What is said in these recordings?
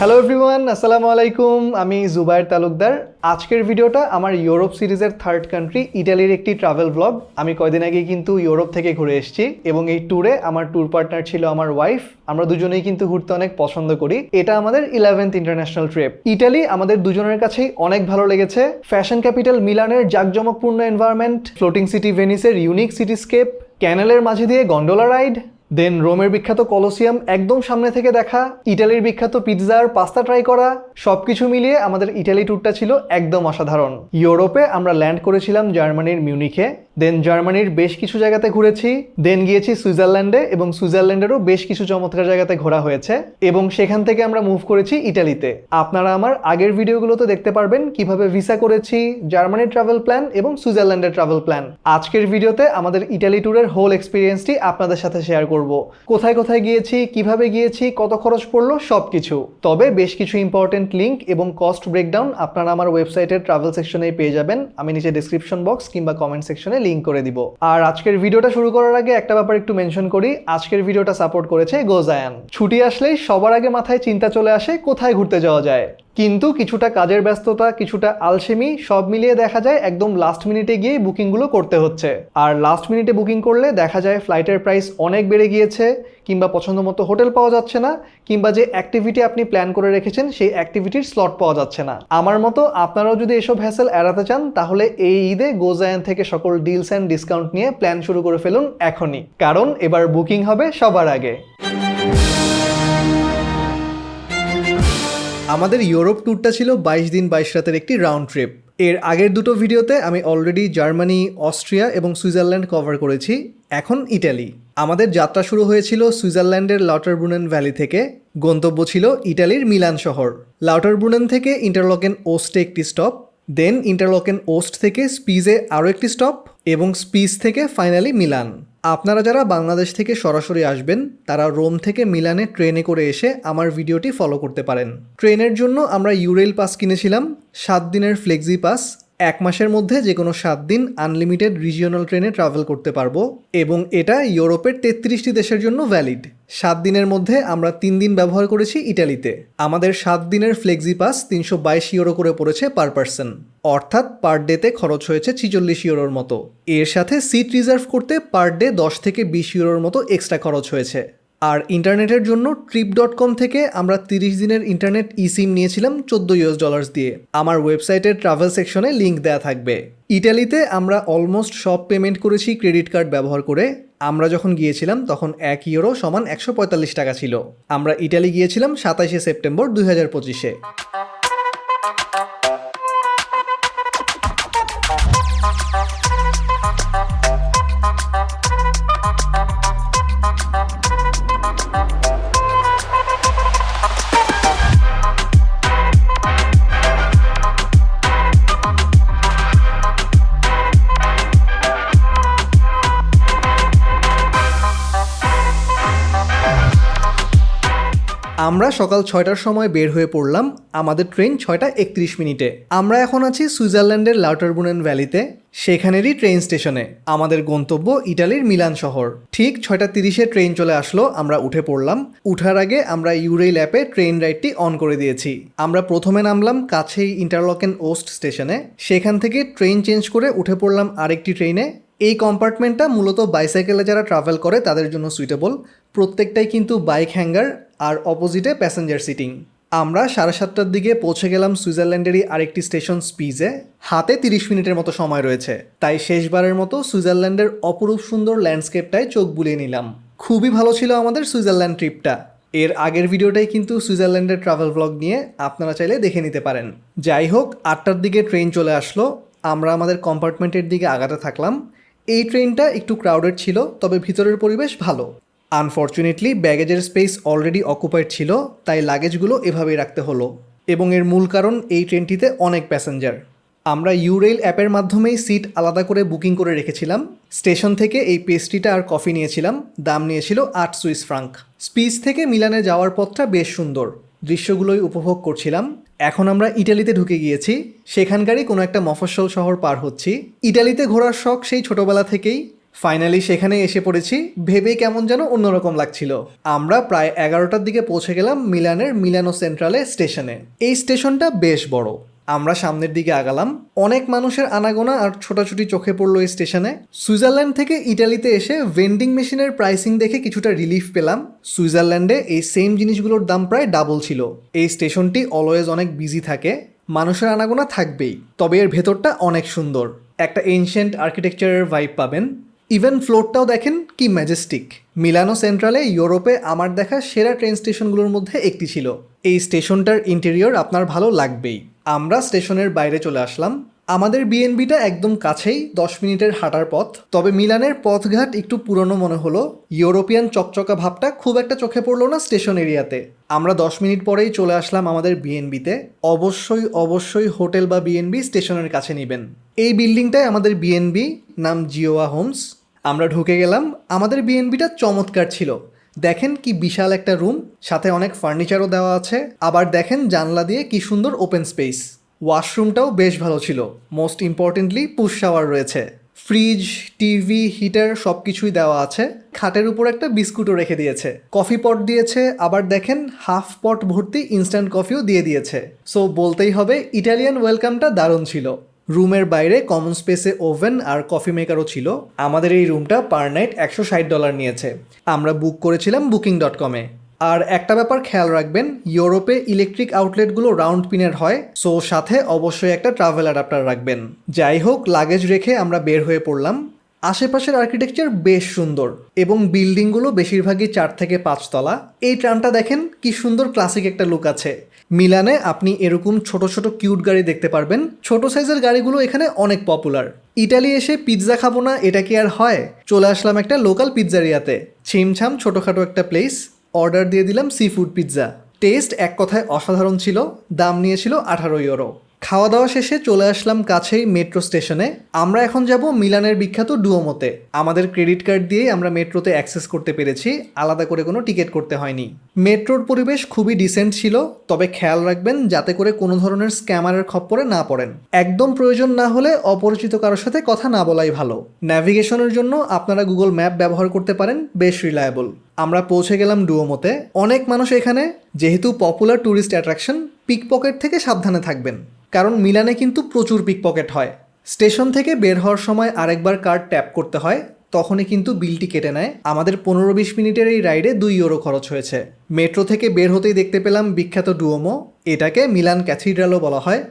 Hello everyone, আসসালামু আলাইকুম। আমি জুবায়ের তালুকদার। আজকের ভিডিওটা আমার ইউরোপ সিরিজের থার্ড কান্ট্রি ইটালির একটি ট্রাভেল ব্লগ। আমি কয়দিন আগে কিন্তু ইউরোপ থেকে ঘুরে এসেছি এবং এই ট্যুরে আমার ট্যুর পার্টনার ছিল আমার ওয়াইফ। আমরা দুজনেই কিন্তু ঘুরতে অনেক পছন্দ করি। এটা আমাদের 11th ইন্টারন্যাশনাল ট্রিপ। ইটালি আমাদের দুজনের কাছেই অনেক ভালো লেগেছে। ফ্যাশন ক্যাপিটাল মিলানের জাঁকজমকপূর্ণ এনভায়রনমেন্ট, ফ্লোটিং সিটি ভেনিসের ইউনিক সিটিস্কেপ, ক্যানেলের মাঝে দিয়ে গন্ডোলা রাইড, দেন রোমের বিখ্যাত কলোসিয়াম একদম সামনে থেকে দেখা, ইটালির বিখ্যাত পিৎজা আর পাস্তা ট্রাই করা, সবকিছু মিলিয়ে আমাদের ইটালি ট্যুরটা ছিল একদম অসাধারণ। ইউরোপে আমরা ল্যান্ড করেছিলাম জার্মানির মিউনিখে, দেন জার্মানির বেশ কিছু জায়গাতে ঘুরেছি, দেন গিয়েছি সুইজারল্যান্ডে এবং সুইজারল্যান্ডেরও বেশ কিছু চমৎকার জায়গাতে ঘোরা হয়েছে এবং সেখান থেকে আমরা মুভ করেছি ইটালিতে। আপনারা আমার আগের ভিডিওগুলোতে দেখতে পারবেন কিভাবে ভিসা করেছি, জার্মানির ট্রাভেল প্ল্যান এবং সুইজারল্যান্ডের ট্রাভেল প্ল্যান। আজকের ভিডিওতে আমাদের ইটালি ট্যুরের হোল এক্সপিরিয়েন্সটি আপনাদের সাথে শেয়ার করব। কোথায় কোথায় গিয়েছি, কিভাবে গিয়েছি, কত খরচ পড়লো, সবকিছু। তবে বেশ কিছু ইম্পর্টেন্ট লিঙ্ক এবং কস্ট ব্রেকডাউন আপনারা আমার ওয়েবসাইটের ট্রাভেল সেকশনে পেয়ে যাবেন। আমি নিচে ডেসক্রিপশন বক্স কিংবা কমেন্ট সেকশনে লিঙ্ক করে দিব। আর আজকের ভিডিওটা শুরু করার আগে একটা ব্যাপার একটু মেনশন করি, আজকের ভিডিওটা সাপোর্ট করেছে GoZayaan। ছুটি আসলেই সবার আগে মাথায় চিন্তা চলে আসে কোথায় ঘুরতে যাওয়া যায়, কিন্তু কিছুটা কাজের ব্যস্ততা, কিছুটা আলসেমি সব মিলিয়ে দেখা যায় একদম লাস্ট মিনিটে গিয়ে বুকিংগুলো করতে হচ্ছে। আর লাস্ট মিনিটে বুকিং করলে দেখা যায় ফ্লাইটের প্রাইস অনেক বেড়ে গিয়েছে, কিংবা পছন্দ মতো হোটেল পাওয়া যাচ্ছে না, কিংবা যে অ্যাক্টিভিটি আপনি প্ল্যান করে রেখেছেন সেই অ্যাক্টিভিটির স্লট পাওয়া যাচ্ছে না। আমার মতো আপনারাও যদি এসব হ্যাসেল এড়াতে চান তাহলে এই ঈদে GoZayaan থেকে সকল ডিলস অ্যান্ড ডিসকাউন্ট নিয়ে প্ল্যান শুরু করে ফেলুন এখনই, কারণ এবার বুকিং হবে সবার আগে। আমাদের ইউরোপ ট্যুরটা ছিল 22 দিন 22 রাতের একটি রাউন্ড ট্রিপ। এর আগের দুটো ভিডিওতে আমি অলরেডি জার্মানি, অস্ট্রিয়া এবং সুইজারল্যান্ড কভার করেছি। এখন ইটালি। আমাদের যাত্রা শুরু হয়েছিল সুইজারল্যান্ডের লাউটারব্রুনেন ভ্যালি থেকে। গন্তব্য ছিল ইটালির মিলান শহর। লাউটারব্রুনেন থেকে ইন্টারলকেন ওস্টে একটি স্টপ, দেন ইন্টারলকেন ওস্ট থেকে স্পিজে আরও একটি স্টপ এবং স্পিজ থেকে ফাইনালি মিলান। আপনারা যারা বাংলাদেশ থেকে সরাসরি আসবেন তারা রোম থেকে মিলানে ট্রেনে করে এসে আমার ভিডিওটি ফলো করতে পারেন। ট্রেনের জন্য আমরা ইউরেল পাস কিনেছিলাম, 7 দিনের ফ্লেক্সি পাস। 1 মাসের মধ্যে যে কোনো 7 দিন আনলিমিটেড রিজিওনাল ট্রেনে ট্রাভেল করতে পারবো এবং এটা ইউরোপের 33টি দেশের জন্য ভ্যালিড। 7 দিনের মধ্যে আমরা 3 দিন ব্যবহার করেছি ইটালিতে। আমাদের 7 দিনের ফ্লেক্সি পাস 322 ইউরো করে পড়েছে পার পার্সন, অর্থাৎ পার ডেতে খরচ হয়েছে 46 ইউরোর মতো। এর সাথে সিট রিজার্ভ করতে পার ডে 10 থেকে 20 ইউরোর মতো এক্সট্রা খরচ হয়েছে। আর ইন্টারনেটের জন্য trip.com থেকে আমরা 30 দিনের ইন্টারনেট সিম নিয়েছিলাম $14 দিয়ে। আমার ওয়েবসাইটের ট্রাভেল সেকশনে লিঙ্ক দেওয়া থাকবে। ইটালিতে আমরা অলমোস্ট সব পেমেন্ট করেছি ক্রেডিট কার্ড ব্যবহার করে। আমরা যখন গিয়েছিলাম তখন 1 ইউরো সমান 145 টাকা ছিল। আমরা ইটালি গিয়েছিলাম 27 সেপ্টেম্বর 2025-এ। আমরা সকাল 6টার সময় বের হয়ে পড়লাম। আমাদের ট্রেন 6:31। আমরা এখন আছি সুইজারল্যান্ডের লাউটারব্রুনেন ভ্যালিতে, সেখানেরই ট্রেন স্টেশনে। আমাদের গন্তব্য ইটালির মিলান শহর। ঠিক 6:30-এ ট্রেন চলে আসলো, আমরা উঠে পড়লাম। উঠার আগে আমরা ইউরেল অ্যাপে ট্রেন রাইডটি অন করে দিয়েছি। আমরা প্রথমে নামলাম কাছেই ইন্টারলকেন ওস্ট স্টেশনে, সেখান থেকে ট্রেন চেঞ্জ করে উঠে পড়লাম আরেকটি ট্রেনে। এই কম্পার্টমেন্টটা মূলত বাইসাইকেলে যারা ট্রাভেল করে তাদের জন্য সুইটেবল। প্রত্যেকটাই কিন্তু বাইক হ্যাঙ্গার আর অপোজিটে প্যাসেঞ্জার সিটিং। আমরা 7:30টার দিকে পৌঁছে গেলাম সুইজারল্যান্ডেরই আরেকটি স্টেশন স্পিজে। হাতে 30 মিনিটের মতো সময় রয়েছে, তাই শেষবারের মতো সুইজারল্যান্ডের অপরূপ সুন্দর ল্যান্ডস্কেপটায় চোখ বুলিয়ে নিলাম। খুবই ভালো ছিল আমাদের সুইজারল্যান্ড ট্রিপটা। এর আগের ভিডিওটাই কিন্তু সুইজারল্যান্ডের ট্রাভেল ব্লগ নিয়ে, আপনারা চাইলে দেখে নিতে পারেন। যাই হোক, 8টার দিকে ট্রেন চলে আসলো। আমরা আমাদের কম্পার্টমেন্টের দিকে আগাতে থাকলাম। এই ট্রেনটা একটু ক্রাউডেড ছিল, তবে ভিতরের পরিবেশ ভালো। আনফর্চুনেটলি ব্যাগেজের স্পেস অলরেডি অকুপাইড ছিল, তাই লাগেজগুলো এভাবেই রাখতে হলো। এবং এর মূল কারণ এই ট্রেনটিতে অনেক প্যাসেঞ্জার। আমরা ইউরেল অ্যাপের মাধ্যমেই সিট আলাদা করে বুকিং করে রেখেছিলাম। স্টেশন থেকে এই পেস্ট্রিটা আর কফি নিয়েছিলাম, দাম নিয়েছিল 8 সুইস ফ্রাঙ্ক। স্পিজ থেকে মিলানে যাওয়ার পথটা বেশ সুন্দর, দৃশ্যগুলোই উপভোগ করছিলাম। এখন আমরা ইটালিতে ঢুকে গিয়েছি, সেখানকারই কোনো একটা মফস্বল শহর পার হচ্ছি। ইটালিতে ঘোরার শখ সেই ছোটবেলা থেকেই। ফাইনালি সেখানে এসে পড়েছি, ভেবেই কেমন যেন অন্যরকম লাগছিল। আমরা প্রায় 11টার দিকে পৌঁছে গেলাম মিলানের মিলানো সেন্ট্রালে স্টেশনে। এই স্টেশনটা বেশ বড়। আমরা সামনের দিকে আগালাম, অনেক মানুষের আনাগোনা আর ছোটাছুটি চোখে পড়লো এই স্টেশনে। সুইজারল্যান্ড থেকে ইটালিতে এসে ভেন্ডিং মেশিনের প্রাইসিং দেখে কিছুটা রিলিফ পেলাম। সুইজারল্যান্ডে এই সেম জিনিসগুলোর দাম প্রায় ডাবল ছিল। এই স্টেশনটি অলওয়েজ অনেক বিজি থাকে, মানুষের আনাগোনা থাকবেই, তবে এর ভেতরটা অনেক সুন্দর। একটা এনশিয়েন্ট আর্কিটেকচারের ভাইব পাবেন। ইভেন ফ্লোরটাও দেখেন কি ম্যাজেস্টিক। মিলানো সেন্ট্রালে ইউরোপে আমার দেখা সেরা ট্রেন স্টেশনগুলোর মধ্যে একটি ছিল। এই স্টেশনটার ইন্টেরিয়র আপনার ভালো লাগবেই। আমরা স্টেশনের বাইরে চলে আসলাম। আমাদের বিএনবিটা একদম কাছেই, 10 মিনিটের হাঁটার পথ। তবে মিলানের পথঘাট একটু পুরনো মনে হলো। ইউরোপিয়ান চকচকা ভাবটা খুব একটা চোখে পড়লো না স্টেশন এরিয়াতে। আমরা 10 মিনিট পরেই চলে আসলাম আমাদের বিএনবিতে। অবশ্যই হোটেল বা বিএনবি স্টেশনের কাছে নেবেন। এই বিল্ডিংটায় আমাদের বিএনবি, নাম জিওয়া হোমস। আমরা ঢুকে গেলাম। আমাদের বিএনবিটা চমৎকার ছিল। দেখেন কি বিশাল একটা রুম, সাথে অনেক ফার্নিচারও দেওয়া আছে। আবার দেখেন জানলা দিয়ে কি সুন্দর ওপেন স্পেস। ওয়াশরুমটাও বেশ ভালো ছিল। মোস্ট ইম্পর্টেন্টলি পুশ শাওয়ার রয়েছে। ফ্রিজ, টিভি, হিটার সব কিছুই দেওয়া আছে। খাটের উপর একটা বিস্কুটও রেখে দিয়েছে। কফি পট দিয়েছে, আবার দেখেন হাফ পট ভর্তি ইনস্ট্যান্ট কফিও দিয়ে দিয়েছে। সো বলতেই হবে ইটালিয়ান ওয়েলকামটা দারুণ ছিল। রুমের বাইরে কমন স্পেসে ওভেন আর কফি মেকারও ছিল। আমাদের এই রুমটা পার নাইট $160 নিয়েছে। আমরা বুক করেছিলাম booking.com-এ। আর একটা ব্যাপার খেয়াল রাখবেন, ইউরোপে ইলেকট্রিক আউটলেটগুলো রাউন্ড পিনের হয়, সো সাথে অবশ্যই একটা ট্রাভেল অ্যাডাপ্টার রাখবেন। যাই হোক, লাগেজ রেখে আমরা বের হয়ে পড়লাম। আশেপাশের আর্কিটেকচার বেশ সুন্দর এবং বিল্ডিংগুলো বেশিরভাগই 4 থেকে 5 তলা। এই ট্রামটা দেখেন কি সুন্দর ক্লাসিক একটা লুক আছে। মিলানে আপনি এরকম ছোট ছোট কিউট গাড়ি দেখতে পারবেন। ছোট সাইজের গাড়িগুলো এখানে অনেক পপুলার। ইটালি এসে পিৎজা খাবো না, এটা কি আর হয়? চলে আসলাম একটা লোকাল পিৎজারিয়াতে। ছিমছাম ছোটোখাটো একটা প্লেস। অর্ডার দিয়ে দিলাম সি ফুড পিৎজা। টেস্ট এক কথায় অসাধারণ ছিল। দাম নিয়েছিল €18। খাওয়া দাওয়া শেষে চলে আসলাম কাছেই মেট্রো স্টেশনে। আমরা এখন যাব মিলানের বিখ্যাত ডুওমোতে। আমাদের ক্রেডিট কার্ড দিয়েই আমরা মেট্রোতে অ্যাক্সেস করতে পেরেছি, আলাদা করে কোনো টিকিট করতে হয়নি। মেট্রোর পরিবেশ খুবই ডিসেন্ট ছিল, তবে খেয়াল রাখবেন যাতে করে কোনো ধরনের স্ক্যামারের খপ্পরে না পড়েন। একদম প্রয়োজন না হলে অপরিচিত কারোর সাথে কথা না বলাই ভালো। ন্যাভিগেশনের জন্য আপনারা গুগল ম্যাপ ব্যবহার করতে পারেন, বেশ রিলায়েবল। আমরা পৌঁছে গেলাম ডুওমোতে। অনেক মানুষ এখানে, যেহেতু পপুলার ট্যুরিস্ট অ্যাট্রাকশন, পিকপকেট থেকে সাবধানে থাকবেন, কারণ মিলানে কিন্তু প্রচুর পিকপকেট হয়। স্টেশন থেকে বের হওয়ার সময় আরেকবার কার্ড ট্যাপ করতে হয়, তখনই কিন্তু বিলটি কেটে নেয়। আমাদের 15-20 মিনিটের এই রাইডে €2 খরচ হয়েছে। মেট্রো থেকে বের হতেই দেখতে পেলাম বিখ্যাত ডুওমো। এটাকে মিলান ক্যাথিড্রালও বলা হয়।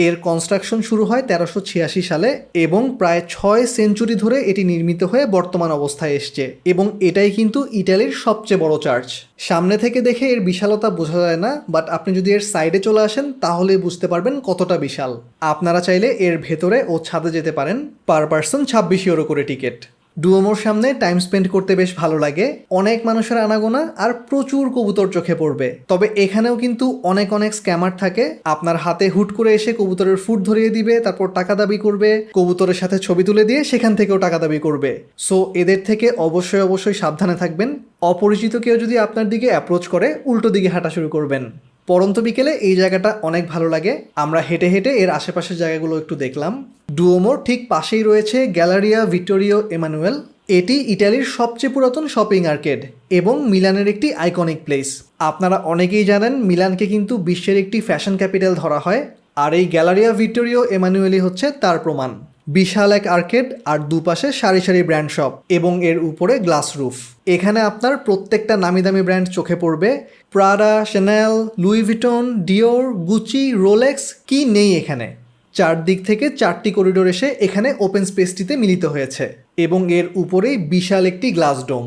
এর কনস্ট্রাকশন শুরু হয় 1386 সালে এবং প্রায় 6 সেঞ্চুরি ধরে এটি নির্মিত হয়ে বর্তমান অবস্থায় এসছে। এবং এটাই কিন্তু ইটালির সবচেয়ে বড় চার্চ। সামনে থেকে দেখে এর বিশালতা বোঝা যায় না, বাট আপনি যদি এর সাইডে চলে আসেন তাহলে বুঝতে পারবেন কতটা বিশাল। আপনারা চাইলে এর ভেতরে ও ছাদে যেতে পারেন। পার পার্সন €26 করে টিকিট। ডুওমোর সামনে টাইম স্পেন্ড করতে বেশ ভালো লাগে। অনেক মানুষের আনাগোনা আর প্রচুর কবুতর চোখে পড়বে। তবে এখানেও কিন্তু অনেক স্ক্যামার থাকে। আপনার হাতে হুট করে এসে কবুতরের ফুড ধরিয়ে দিবে, তারপর টাকা দাবি করবে। কবুতরের সাথে ছবি তুলে দিয়ে সেখান থেকেও টাকা দাবি করবে। সো এদের থেকে অবশ্যই সাবধানে থাকবেন। অপরিচিত কেউ যদি আপনার দিকে অ্যাপ্রোচ করে, উল্টো দিকে হাঁটা শুরু করবেন। পরন্ত বিকেলে এই জায়গাটা অনেক ভালো লাগে। আমরা হেঁটে হেঁটে এর আশেপাশের জায়গাগুলো একটু দেখলাম। ডুওমোর ঠিক পাশেই রয়েছে গ্যালারিয়া ভিক্টোরিও এমানুয়েল। এটি ইটালির সবচেয়ে পুরাতন শপিং আর্কেড এবং মিলানের একটি আইকনিক প্লেস। আপনারা অনেকেই জানেন মিলানকে কিন্তু বিশ্বের একটি ফ্যাশন ক্যাপিটাল ধরা হয়, আর এই গ্যালারিয়া ভিক্টোরিও এমানুয়েলই হচ্ছে তার প্রমাণ। বিশাল এক আর্কেড আর দুপাশে সারি সারি ব্র্যান্ড শপ এবং এর উপরে গ্লাস রুফ। এখানে আপনার প্রত্যেকটা নামি দামি ব্র্যান্ড চোখে পড়বে। Prada, Chanel, Louis Vuitton, Dior, Gucci, Rolex, কি নেই এখানে। চারদিক থেকে 4টি করিডোর এসে এখানে ওপেন স্পেসটিতে মিলিত হয়েছে এবং এর উপরেই বিশাল একটি গ্লাস ডোম।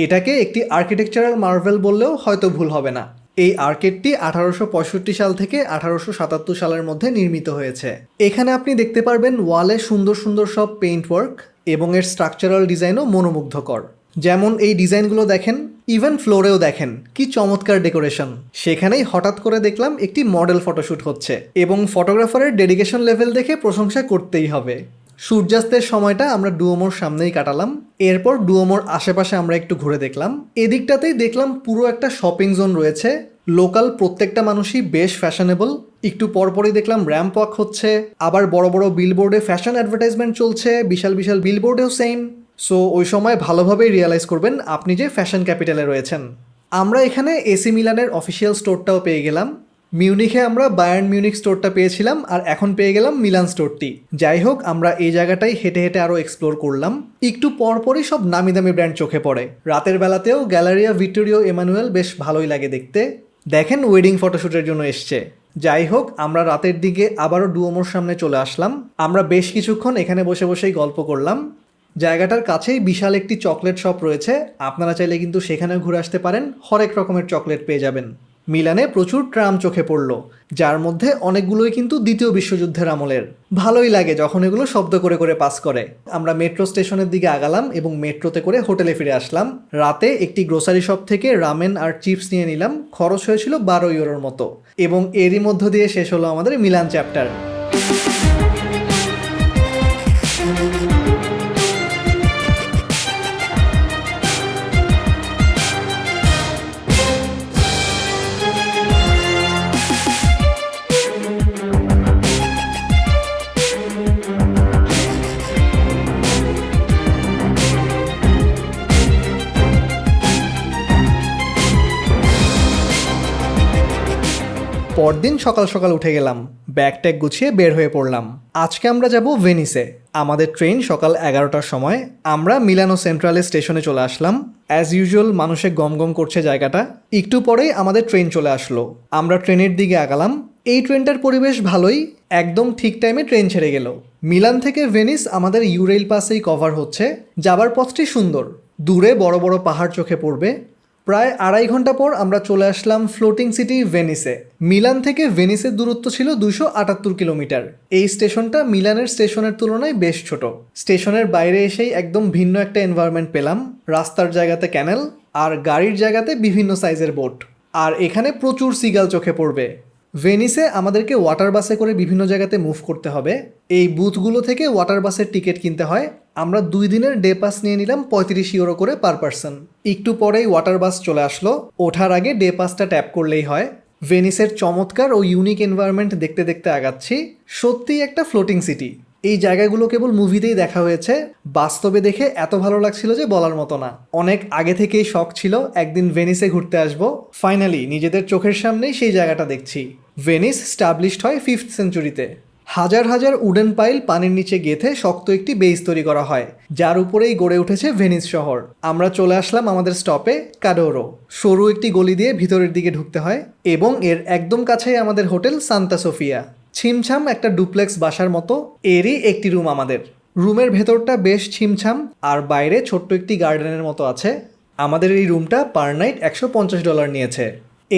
এটাকে একটি আর্কিটেকচারাল মার্ভেল বললেও হয়তো ভুল হবে না। এই আর্কেডটি 1865 সাল থেকে 1877 সালের মধ্যে নির্মিত হয়েছে। এখানে আপনি দেখতে পারবেন ওয়ালে সুন্দর সুন্দর সব পেইন্ট ওয়ার্ক এবং এর স্ট্রাকচারাল ডিজাইনও মনোমুগ্ধকর। যেমন এই ডিজাইনগুলো দেখেন, ইভেন ফ্লোরেও দেখেন কি চমৎকার ডেকোরেশন। সেখানেই হঠাৎ করে দেখলাম একটি মডেল ফটোশ্যুট হচ্ছে এবং ফটোগ্রাফারের ডেডিকেশন লেভেল দেখে প্রশংসা করতেই হবে। সূর্যাস্তের সময়টা আমরা ডুওমোর সামনেই কাটালাম। এরপর ডুওমোর আশেপাশে আমরা একটু ঘুরে দেখলাম। এদিকটাতেই দেখলাম পুরো একটা শপিং জোন রয়েছে। লোকাল প্রত্যেকটা মানুষই বেশ ফ্যাশনেবল। একটু পরপরই দেখলাম র্যাম্প ওয়াক হচ্ছে, আবার বড় বড় বিলবোর্ডে ফ্যাশন অ্যাডভার্টাইজমেন্ট চলছে, বিশাল বিশাল বিলবোর্ডেও সেম। সো ওই সময় ভালোভাবেই রিয়ালাইজ করবেন আপনি যে ফ্যাশন ক্যাপিটালে রয়েছেন। আমরা এখানে এসি মিলানের অফিসিয়াল স্টোরটাও পেয়ে গেলাম। মিউনিখে আমরা বায়ার্ন মিউনিক স্টোরটা পেয়েছিলাম, আর এখন পেয়ে গেলাম মিলান স্টোরটি। যাই হোক, আমরা এই জায়গাটাই হেঁটে হেঁটে আরও এক্সপ্লোর করলাম। একটু পরপরই সব নামি দামি ব্র্যান্ড চোখে পড়ে। রাতের বেলাতেও গ্যালারিয়া ভিক্টোরিও এমানুয়েল বেশ ভালোই লাগে দেখতে। দেখেন ওয়েডিং ফটোশ্যুটের জন্য এসছে। যাই হোক, আমরা রাতের দিকে আবারও ডুওমোর সামনে চলে আসলাম। আমরা বেশ কিছুক্ষণ এখানে বসে বসেই গল্প করলাম। জায়গাটার কাছেই বিশাল একটি চকলেট শপ রয়েছে, আপনারা চাইলে কিন্তু সেখানেও ঘুরে আসতে পারেন। হরেক রকমের চকলেট পেয়ে যাবেন। মিলানে প্রচুর ট্রাম চোখে পড়লো, যার মধ্যে অনেকগুলোই কিন্তু দ্বিতীয় বিশ্বযুদ্ধের আমলের। ভালোই লাগে যখন এগুলো শব্দ করে করে পাস করে। আমরা মেট্রো স্টেশনের দিকে আগালাম এবং মেট্রোতে করে হোটেলে ফিরে আসলাম। রাতে একটি গ্রোসারি শপ থেকে রামেন আর চিপস নিয়ে নিলাম। খরচ হয়েছিল 12 ইউরোর মতো, এবং এরই মধ্য দিয়ে শেষ হলো আমাদের মিলান চ্যাপ্টার। পরদিন সকাল সকাল উঠে গেলাম, ব্যাগ ট্যাগ গুছিয়ে বের হয়ে পড়লাম। আজকে আমরা যাব ভেনিসে। আমাদের ট্রেন সকাল 11টার সময়। আমরা মিলানো সেন্ট্রালের স্টেশনে চলে আসলাম। অ্যাজ ইউজুয়াল মানুষে গমগম করছে জায়গাটা। একটু পরেই আমাদের ট্রেন চলে আসলো। আমরা ট্রেনের দিকে আগালাম। এই ট্রেনটার পরিবেশ ভালোই, একদম ঠিক টাইমে ট্রেন ছেড়ে গেল। মিলান থেকে ভেনিস আমাদের ইউরেল পাসেই কভার হচ্ছে। যাবার পথটি সুন্দর, দূরে বড় বড় পাহাড় চোখে পড়বে। প্রায় 2.5 ঘন্টা পর আমরা চলে আসলাম ফ্লোটিং সিটি ভেনিসে। মিলান থেকে ভেনিসের দূরত্ব ছিল 278 কিলোমিটার। এই স্টেশনটা মিলানের স্টেশনের তুলনায় বেশ ছোট। স্টেশনের বাইরে এসেই একদম ভিন্ন একটা এনভায়রনমেন্ট পেলাম। রাস্তার জায়গাতে ক্যানেল, আর গাড়ির জায়গাতে বিভিন্ন সাইজের বোট। আর এখানে প্রচুর সিগাল চোখে পড়বে। ভেনিসে আমাদেরকে ওয়াটার বাসে করে বিভিন্ন জায়গাতে মুভ করতে হবে। এই বুথগুলো থেকে ওয়াটার বাসের টিকিট কিনতে হয়। আমরা 2 দিনের ডে পাস নিয়ে নিলাম 35 ইউরো করে পার পারসন। একটু পরেই ওয়াটার বাস চলে আসলো। ওঠার আগে ডে পাসটা ট্যাপ করলেই হয়। ভেনিসের চমৎকার ও ইউনিক এনভায়রনমেন্ট দেখতে দেখতে আগাচ্ছি। সত্যিই একটা ফ্লোটিং সিটি। এই জায়গাগুলো কেবল মুভিতেই দেখা হয়েছে, বাস্তবে দেখে এত ভালো লাগছিল যে বলার মতো না। অনেক আগে থেকেই শখ ছিল একদিন ভেনিসে ঘুরতে আসবো। ফাইনালি নিজেদের চোখের সামনেই সেই জায়গাটা দেখছি। ভেনিস স্টাবলিশড হয় 5th সেঞ্চুরিতে। হাজার হাজার উডেন পাইল পানির নিচে গেঁথে শক্ত একটি বেস তৈরি করা হয়, যার উপরেই গড়ে উঠেছে ভেনিস শহর। আমরা চলে আসলাম আমাদের স্টপে কাডোরো। সরু একটি গলি দিয়ে ভিতরের দিকে ঢুকতে হয়, এবং এর একদম কাছেই আমাদের হোটেল সান্তা সোফিয়া। ছিমছাম একটা ডুপ্লেক্স বাসার মতো, এরই একটি রুম আমাদের। রুমের ভেতরটা বেশ ছিমছাম, আর বাইরে ছোট্ট একটি গার্ডেনের মতো আছে। আমাদের এই রুমটা পার নাইট $150 নিয়েছে।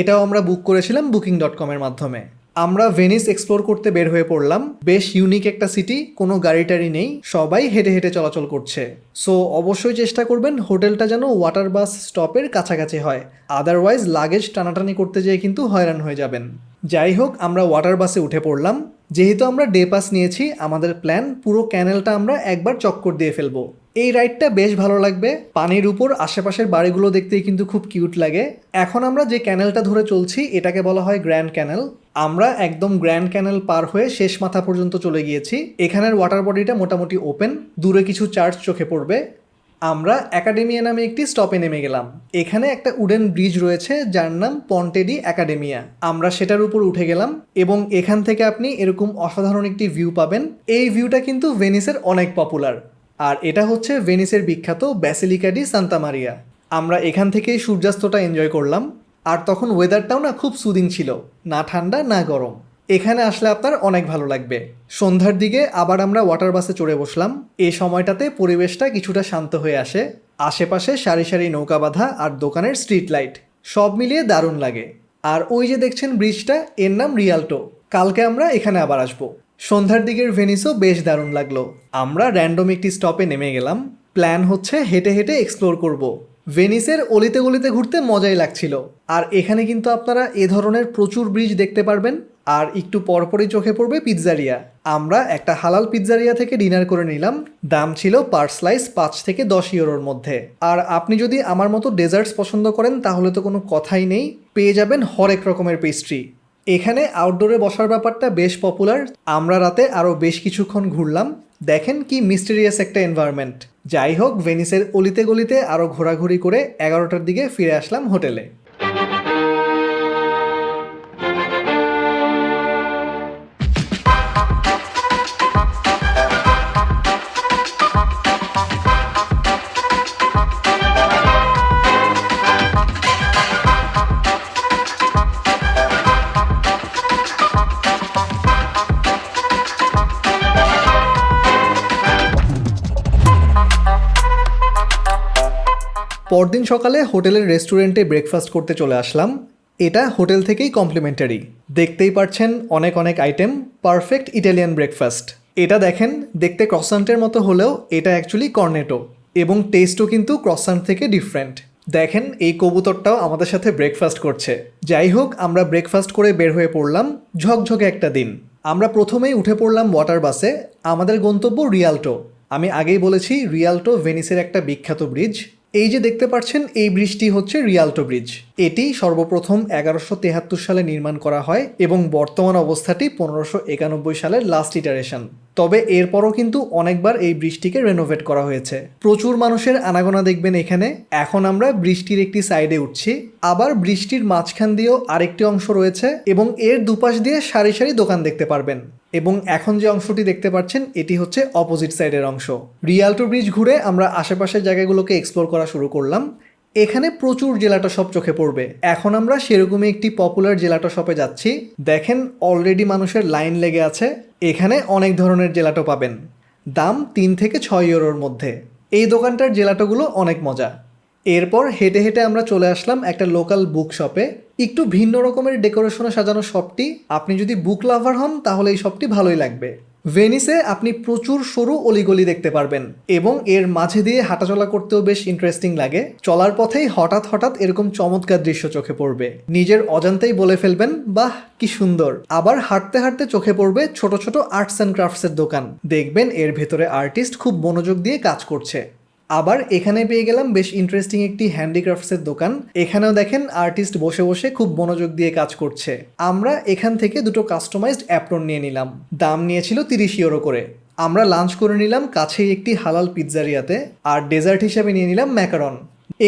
এটাও আমরা বুক করেছিলাম booking.com এর মাধ্যমে। আমরা ভেনিস এক্সপ্লোর করতে বের হয়ে পড়লাম। বেশ ইউনিক একটা সিটি, কোনো গাড়ি টাড়ি নেই, সবাই হেঁটে হেঁটে চলাচল করছে। সো অবশ্যই চেষ্টা করবেন হোটেলটা যেন ওয়াটার বাস স্টপের কাছাকাছি হয়, আদারওয়াইজ লাগেজ টানাটানি করতে যেয়ে কিন্তু হয়রান হয়ে যাবেন। যাই হোক, আমরা ওয়াটার বাসে উঠে পড়লাম। যেহেতু আমরা ডে পাস নিয়েছি, আমাদের প্ল্যান পুরো ক্যানেলটা আমরা একবার চক্কর দিয়ে ফেলবো। এই রাইডটা বেশ ভালো লাগবে। পানির উপর আশেপাশের বাড়িগুলো দেখতেই কিন্তু খুব কিউট লাগে। এখন আমরা যে ক্যানেলটা ধরে চলছি এটাকে বলা হয় গ্র্যান্ড ক্যানেল। আমরা একদম গ্র্যান্ড ক্যানেল পার হয়ে শেষ মাথা পর্যন্ত চলে গিয়েছি। এখানের ওয়াটার বডিটা মোটামুটি ওপেন, দূরে কিছু চার্চ চোখে পড়বে। আমরা একাডেমিয়া নামে একটি স্টপে নেমে গেলাম। এখানে একটা উডেন ব্রিজ রয়েছে যার নাম পন্টে ডি একাডেমিয়া। আমরা সেটার উপর উঠে গেলাম, এবং এখান থেকে আপনি এরকম অসাধারণ একটি ভিউ পাবেন। এই ভিউটা কিন্তু ভেনিসের অনেক পপুলার, আর এটা হচ্ছে ভেনিসের বিখ্যাত ব্যাসিলিকা ডি সান্তা মারিয়া। আমরা এখান থেকেই সূর্যাস্তটা এনজয় করলাম। আর তখন ওয়েদারটাও না খুব সুদিং ছিল, না ঠান্ডা না গরম। এখানে আসলে আপনার অনেক ভালো লাগবে। সন্ধ্যার দিকে আবার আমরা ওয়াটার বাসে চড়ে বসলাম। এই সময়টাতে পরিবেশটা কিছুটা শান্ত হয়ে আসে। আশেপাশে সারি সারি নৌকা বাঁধা আর দোকানের স্ট্রিট লাইট, সব মিলিয়ে দারুণ লাগে। আর ওই যে দেখছেন ব্রিজটা, এর নাম রিয়াল্টো। কালকে আমরা এখানে আবার আসবো। সন্ধ্যার দিকের ভেনিসও বেশ দারুণ লাগলো। আমরা র্যান্ডম একটি স্টপে নেমে গেলাম। প্ল্যান হচ্ছে হেঁটে হেঁটে এক্সপ্লোর করব। ভেনিসের অলিতে গলিতে ঘুরতে মজাই লাগছিল। আর এখানে কিন্তু আপনারা এ ধরনের প্রচুর ব্রিজ দেখতে পারবেন। আর একটু পরপরই চোখে পড়বে পিৎজারিয়া। আমরা একটা হালাল পিৎজারিয়া থেকে ডিনার করে নিলাম। দাম ছিল পার স্লাইস 5 থেকে 10 ইউরোর মধ্যে। আর আপনি যদি আমার মতো ডেজার্টস পছন্দ করেন তাহলে তো কোনো কথাই নেই, পেয়ে যাবেন হরেক রকমের পেস্ট্রি। এখানে আউটডোরে বসার ব্যাপারটা বেশ পপুলার। আমরা রাতে আরও বেশ কিছুক্ষণ ঘুরলাম। দেখেন কি মিস্টেরিয়াস একটা এনভায়রনমেন্ট। যাই হোক, ভেনিসের অলিতে গলিতে আরও ঘোরাঘুরি করে 11টার দিকে ফিরে আসলাম হোটেলে। পরদিন সকালে হোটেলের রেস্টুরেন্টে ব্রেকফাস্ট করতে চলে আসলাম। এটা হোটেল থেকেই কমপ্লিমেন্টারি। দেখতেই পাচ্ছেন অনেক অনেক আইটেম, পারফেক্ট ইটালিয়ান ব্রেকফাস্ট। এটা দেখেন, দেখতে ক্রসান্টের মতো হলেও এটা অ্যাকচুয়ালি কর্নেটো, এবং টেস্টও কিন্তু ক্রসান্ট থেকে ডিফারেন্ট। দেখেন এই কবুতরটাও আমাদের সাথে ব্রেকফাস্ট করছে। যাই হোক, আমরা ব্রেকফাস্ট করে বের হয়ে পড়লাম। ঝকঝকে একটা দিন। আমরা প্রথমেই উঠে পড়লাম ওয়াটার বাসে। আমাদের গন্তব্য রিয়াল্টো। আমি আগেই বলেছি রিয়াল্টো ভেনিসের একটা বিখ্যাত ব্রিজ। এই যে দেখতে পাচ্ছেন, এই ব্রিজটি হচ্ছে রিয়াল্টো ব্রিজ। এটি সর্বপ্রথম 1173 সালে নির্মাণ করা হয় এবং বর্তমান অবস্থাটি 1591 সালের লাস্ট ইটারেশন। তবে এরপরও কিন্তু অনেকবার এই ব্রিজটিকে রেনোভেট করা হয়েছে। প্রচুর মানুষের আনাগোনা দেখবেন এখানে। এখন আমরা ব্রিজটির একটি সাইডে উঠছি। আবার ব্রিজটির মাঝখান দিয়েও আরেকটি অংশ রয়েছে এবং এর দুপাশ দিয়ে সারি সারি দোকান দেখতে পারবেন। এবং এখন যে অংশটি দেখতে পাচ্ছেন, এটি হচ্ছে অপোজিট সাইডের অংশ। রিয়াল্টো ব্রিজ ঘুরে আমরা আশেপাশের জায়গাগুলোকে এক্সপ্লোর করা শুরু করলাম। এখানে প্রচুর জেলাটো শপ চোখে পড়বে। এখন আমরা সেরকমই একটি পপুলার জেলাটো শপে যাচ্ছি। দেখেন অলরেডি মানুষের লাইন লেগে আছে। এখানে অনেক ধরনের জেলাটো পাবেন, দাম 3 থেকে 6 ইউরোর মধ্যে। এই দোকানটার জেলাটোগুলো অনেক মজা। এরপর হেঁটে হেঁটে আমরা চলে আসলাম একটা লোকাল বুক শপে। একটু ভিন্ন রকমের ডেকোরেশনে সাজানো শপটি। আপনি যদি বুক লাভার হন তাহলে এই শপটি ভালোই লাগবে। ভেনিসে আপনি প্রচুর সরু অলিগলি দেখতে পারবেন এবং এর মাঝে দিয়ে হাঁটাচলা করতেও বেশ ইন্টারেস্টিং লাগে। চলার পথেই হঠাৎ হঠাৎ এরকম চমৎকার দৃশ্য চোখে পড়বে। নিজের অজান্তেই বলে ফেলবেন, বাহ কি সুন্দর। আবার হাঁটতে হাঁটতে চোখে পড়বে ছোট ছোট আর্টস অ্যান্ড ক্রাফটসের দোকান। দেখবেন এর ভেতরে আর্টিস্ট খুব মনোযোগ দিয়ে কাজ করছে। আবার এখানে পেয়ে গেলাম বেশ ইন্টারেস্টিং একটি হ্যান্ডিক্রাফটসের দোকান। এখানেও দেখেন আর্টিস্ট বসে বসে খুব মনোযোগ দিয়ে কাজ করছে। আমরা এখান থেকে দুটো কাস্টমাইজড অ্যাপ্রন নিয়ে নিলাম। দাম নিয়েছিল 30 ইউরো করে। আমরা লাঞ্চ করে নিলাম কাছেই একটি হালাল পিৎজারিয়াতে, আর ডেজার্ট হিসেবে নিয়ে নিলাম ম্যাকারন।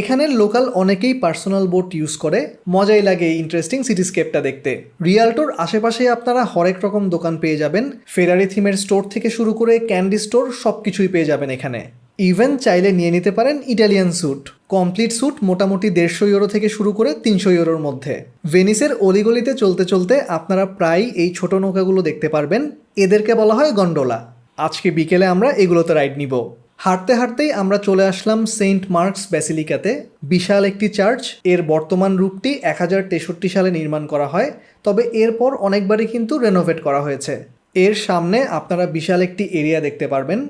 এখানের লোকাল অনেকেই পার্সোনাল বোট ইউজ করে। মজাই লাগে এই ইন্টারেস্টিং সিটিস্কেপটা দেখতে। রিয়াল্টোর আশেপাশে আপনারা হরেক রকম দোকান পেয়ে যাবেন। ফেরারি থিমের স্টোর থেকে শুরু করে ক্যান্ডি স্টোর সব কিছুই পেয়ে যাবেন এখানে। ইভেন চাইলে নিয়ে নিতে পারেন ইটালিয়ান স্যুট। কমপ্লিট স্যুট মোটামুটি 150 ইউরো থেকে শুরু করে 300 ইউরোর মধ্যে। ভেনিসের অলিগলিতে চলতে চলতে আপনারা প্রায় এই ছোট নৌকাগুলো দেখতে পারবেন। এদেরকে বলা হয় গন্ডোলা। আজকে বিকেলে আমরা এগুলোতে রাইড নিব। হাঁটতে হাঁটতেই আমরা চলে আসলাম সেন্ট মার্কস ব্যাসিলিকাতে। বিশাল একটি চার্চ। এর বর্তমান রূপটি 1063 সালে নির্মাণ করা হয়, তবে এরপর অনেকবারই কিন্তু রেনোভেট করা হয়েছে। এর সামনে আপনারা বিশাল একটি এরিয়া দেখতে পারবেন।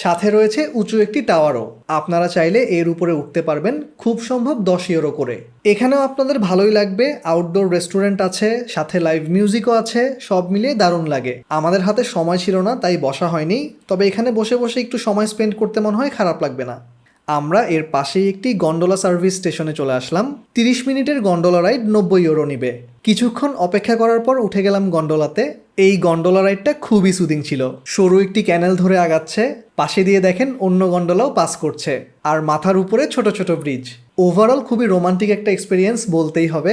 সাথে রয়েছে উঁচু একটি টাওয়ারও। আপনারা চাইলে এর উপরে উঠতে পারবেন, খুব সম্ভব 10 ইউরো করে। এখানেও আপনাদের ভালোই লাগবে। আউটডোর রেস্টুরেন্ট আছে, সাথে লাইভ মিউজিকও আছে। সব মিলিয়ে দারুণ লাগে। আমাদের হাতে সময় ছিল না, তাই বসা হয়নি। তবে এখানে বসে বসে একটু সময় স্পেন্ড করতে মনে হয় খারাপ লাগবে না। আমরা এর পাশেই একটি গন্ডোলা সার্ভিস স্টেশনে চলে আসলাম। 30 মিনিটের গন্ডোলা রাইড 90 ইউরো নিবে। কিছুক্ষণ অপেক্ষা করার পর উঠে গেলাম গন্ডোলাতে। এই গন্ডোলা রাইডটা খুবই সুদিং ছিল। সরু একটি ক্যানেল ধরে আগাচ্ছে, পাশে দিয়ে দেখেন অন্য গন্ডোলাও পাস করছে, আর মাথার উপরে ছোট ছোট ব্রিজ। ওভারঅল খুবই রোমান্টিক একটা এক্সপিরিয়েন্স বলতেই হবে।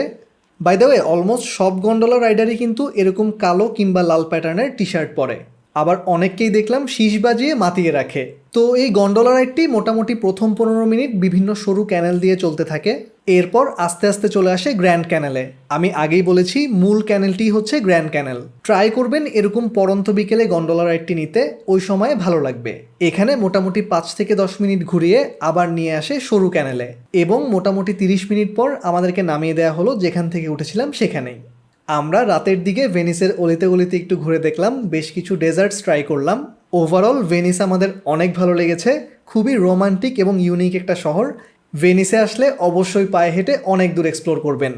বাই দ্য ওয়ে, অলমোস্ট সব গন্ডোলা রাইডারই কিন্তু এরকম কালো কিংবা লাল প্যাটার্নের টি শার্ট পরে। আবার অনেককেই দেখলাম শীষ বাজিয়ে মাতিয়ে রাখে। তো এই গন্ডোলা রাইডটি মোটামুটি প্রথম 15 মিনিট বিভিন্ন সরু ক্যানেল দিয়ে চলতে থাকে। এরপর আস্তে আস্তে চলে আসে গ্র্যান্ড ক্যানেলে। আমি আগেই বলেছি মূল ক্যানেলটি হচ্ছে গ্র্যান্ড ক্যানেল। ট্রাই করবেন এরকম পরন্ত বিকেলে গন্ডোলা রাইডটি নিতে, ওই সময় ভালো লাগবে। এখানে মোটামুটি 5 থেকে 10 মিনিট ঘুরিয়ে আবার নিয়ে আসে সরু ক্যানেলে, এবং মোটামুটি 30 মিনিট পর আমাদেরকে নামিয়ে দেওয়া হলো যেখান থেকে উঠেছিলাম সেখানেই। আমরা রাতের দিকে ভেনিসের অলিতে গলিতে একটু ঘুরে দেখলাম, বেশ কিছু ডেজার্টস ট্রাই করলাম। ওভারঅল ভেনিস আমাদের অনেক ভালো লেগেছে। খুবই রোমান্টিক এবং ইউনিক একটা শহর। ভেনিসে আসলে অবশ্যই পায়ে হেঁটে অনেক দূর এক্সপ্লোর করবেন।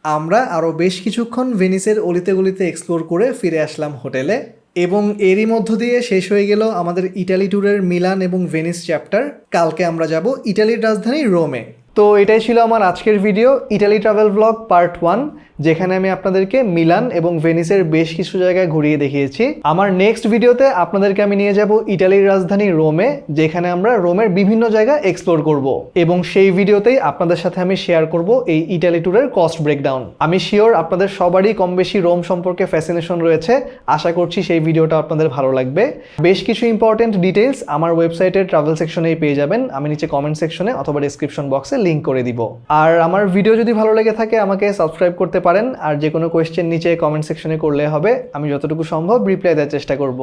আমরা আরও বেশ কিছুক্ষণ ভেনিসের অলিতে গলিতে এক্সপ্লোর করে ফিরে আসলাম হোটেলে, এবং এরই মধ্য দিয়ে শেষ হয়ে গেল আমাদের ইটালি ট্যুরের মিলান এবং ভেনিস চ্যাপ্টার। কালকে আমরা যাব ইটালির রাজধানী রোমে। তো এটাই ছিল আমার আজকের video Italy travel blog part 1, যেখানে আমি আপনাদেরকে মিলান এবং ভেনিসের বেশ কিছু জায়গায় ঘুরিয়ে দেখিয়েছি। আমার নেক্সট ভিডিওতে আপনাদেরকে আমি নিয়ে যাব ইটালির রাজধানী রোমে, যেখানে আমরা রোমের বিভিন্ন জায়গা এক্সপ্লোর করব এবং সেই ভিডিওতেই আপনাদের সাথে আমি শেয়ার করব এই ইটালি ট্যুরের কস্ট ব্রেকডাউন। আমি শিওর আপনাদের সবারই কম বেশি রোম সম্পর্কে ফ্যাসিনেশন রয়েছে, আশা করছি সেই ভিডিওটা আপনাদের ভালো লাগবে। বেশ কিছু ইম্পর্টেন্ট ডিটেইলস আমার ওয়েবসাইটের ট্রাভেল সেকশনেই পেয়ে যাবেন, আমি নিচে কমেন্ট সেকশনে অথবা ডেসক্রিপশন বক্সে লিঙ্ক করে দিব। আর আমার ভিডিও যদি ভালো লেগে থাকে আমাকে সাবস্ক্রাইব করতে পারেন, আর যে কোনো কোয়েশ্চেন নিচে কমেন্ট সেকশনে করলে হবে, আমি যতটুকু সম্ভব রিপ্লাই দেওয়ার চেষ্টা করব।